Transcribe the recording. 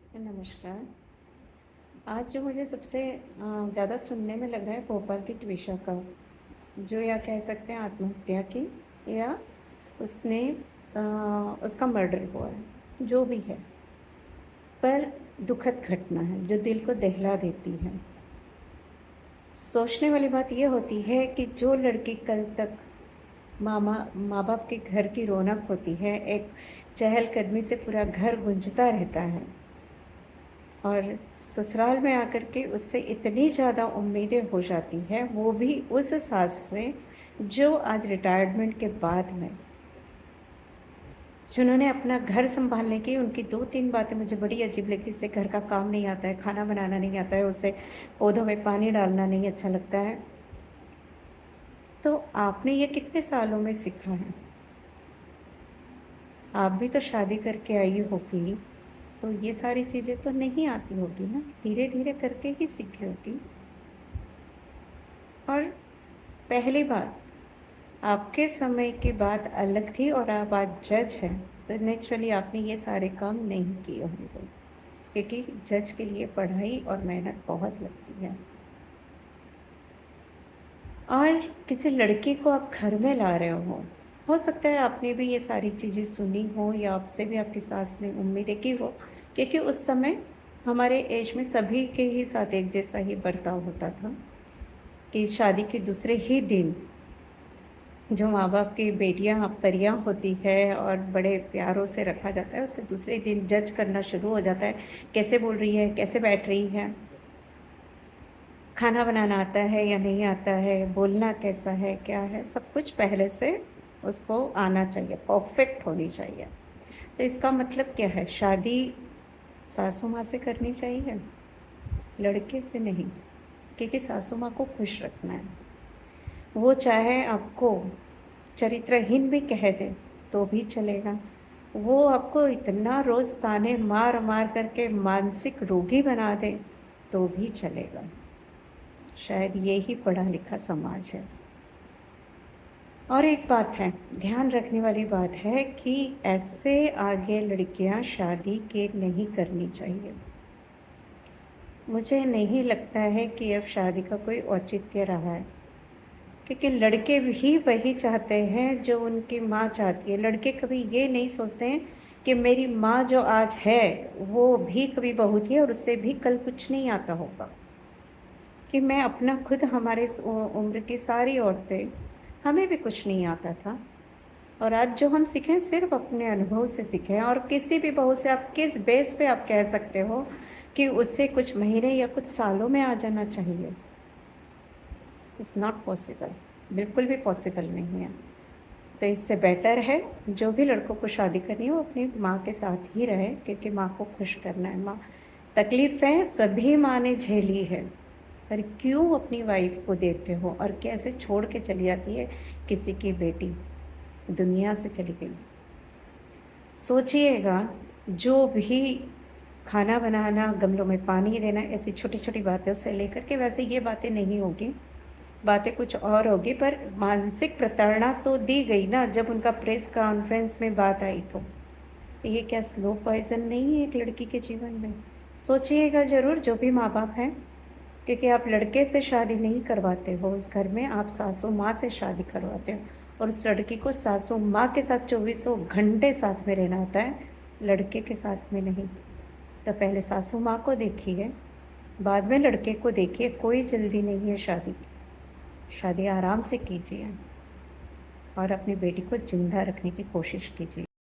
नमस्कार। आज जो मुझे सबसे ज़्यादा सुनने में लग रहा है भोपाल की ट्विशा का, जो या कह सकते हैं आत्महत्या की या उसने उसका मर्डर हुआ है, जो भी है। पर दुखद घटना है जो दिल को दहला देती है। सोचने वाली बात ये होती है कि जो लड़की कल तक माँ बाप के घर की रौनक होती है, एक चहलकदमी से पूरा घर गूंजता रहता है, और ससुराल में आकर के उससे इतनी ज़्यादा उम्मीदें हो जाती हैं, वो भी उस सास से जो आज रिटायरमेंट के बाद में जिन्होंने अपना घर सँभालने की उनकी 2-3 बातें मुझे बड़ी अजीब लगी। उसे घर का काम नहीं आता है, खाना बनाना नहीं आता है, उसे पौधों में पानी डालना नहीं अच्छा लगता है। तो आपने ये कितने सालों में सीखा है? आप भी तो शादी करके आई होगी, तो ये सारी चीज़ें तो नहीं आती होगी ना, धीरे-धीरे करके ही सीखी होगी। और पहली बात, आपके समय की बात अलग थी और आप आज जज हैं, तो नेचुरली आपने ये सारे काम नहीं किए होंगे, क्योंकि जज के लिए पढ़ाई और मेहनत बहुत लगती है। और किसी लड़की को आप घर में ला रहे हो सकता है आपने भी ये सारी चीज़ें सुनी हो या आपसे भी आपकी सास ने उम्मीदें की हो, क्योंकि उस समय हमारे एज में सभी के ही साथ एक जैसा ही बर्ताव होता था कि शादी के दूसरे ही दिन जो माँ-बाप की बेटियाँ परियाँ होती है और बड़े प्यारों से रखा जाता है, उसे दूसरे दिन जज करना शुरू हो जाता है, कैसे बोल रही है, कैसे बैठ रही है, खाना बनाना आता है या नहीं आता है, बोलना कैसा है, क्या है, सब कुछ पहले से उसको आना चाहिए, परफेक्ट होनी चाहिए। तो इसका मतलब क्या है, शादी सासू माँ से करनी चाहिए, लड़के से नहीं, क्योंकि सासू माँ को खुश रखना है। वो चाहे आपको चरित्रहीन भी कह दे तो भी चलेगा। वो आपको इतना रोज़ ताने मार मार करके मानसिक रोगी बना दे तो भी चलेगा। शायद ये ही पढ़ा लिखा समाज है। और एक बात है, ध्यान रखने वाली बात है कि ऐसे आगे लड़कियां शादी के नहीं करनी चाहिए। मुझे नहीं लगता है कि अब शादी का कोई औचित्य रहा है, क्योंकि लड़के भी वही चाहते हैं जो उनकी माँ चाहती है। लड़के कभी ये नहीं सोचते हैं कि मेरी माँ जो आज है वो भी कभी बहू थी और उससे भी कल कुछ नहीं आता होगा। कि मैं अपना खुद, हमारे इस उम्र की सारी औरतें, हमें भी कुछ नहीं आता था, और आज जो हम सीखे हैं सिर्फ अपने अनुभव से सीखे हैं। और किसी भी बहू से आप किस बेस पे आप कह सकते हो कि उससे कुछ महीने या कुछ सालों में आ जाना चाहिए? इट्स नॉट पॉसिबल, बिल्कुल भी पॉसिबल नहीं है। तो इससे बेटर है जो भी लड़कों को शादी करनी है वो अपनी माँ के साथ ही रहे, क्योंकि माँ को खुश करना है। माँ, तकलीफ़ें सभी माँ ने झेली है, पर क्यों अपनी वाइफ को देते हो और कैसे छोड़ के चली जाती है किसी की बेटी, दुनिया से चली गई। सोचिएगा, जो भी खाना बनाना, गमलों में पानी देना, ऐसी छोटी-छोटी बातों से लेकर के, वैसे ये बातें नहीं होगी, बातें कुछ और होगी, पर मानसिक प्रताड़ना तो दी गई ना जब उनका प्रेस कॉन्फ्रेंस में बात आई तो। ये क्या स्लो पॉइज़न नहीं है एक लड़की के जीवन में? सोचिएगा ज़रूर जो भी माँ-बाप हैं, क्योंकि आप लड़के से शादी नहीं करवाते हो उस घर में, आप सासू माँ से शादी करवाते हो, और उस लड़की को सासू माँ के साथ चौबीसों घंटे साथ में रहना होता है, लड़के के साथ में नहीं। तो पहले सासू माँ को देखिए, बाद में लड़के को देखिए, कोई जल्दी नहीं है शादी की। शादी आराम से कीजिए और अपनी बेटी को ज़िंदा रखने की कोशिश कीजिए।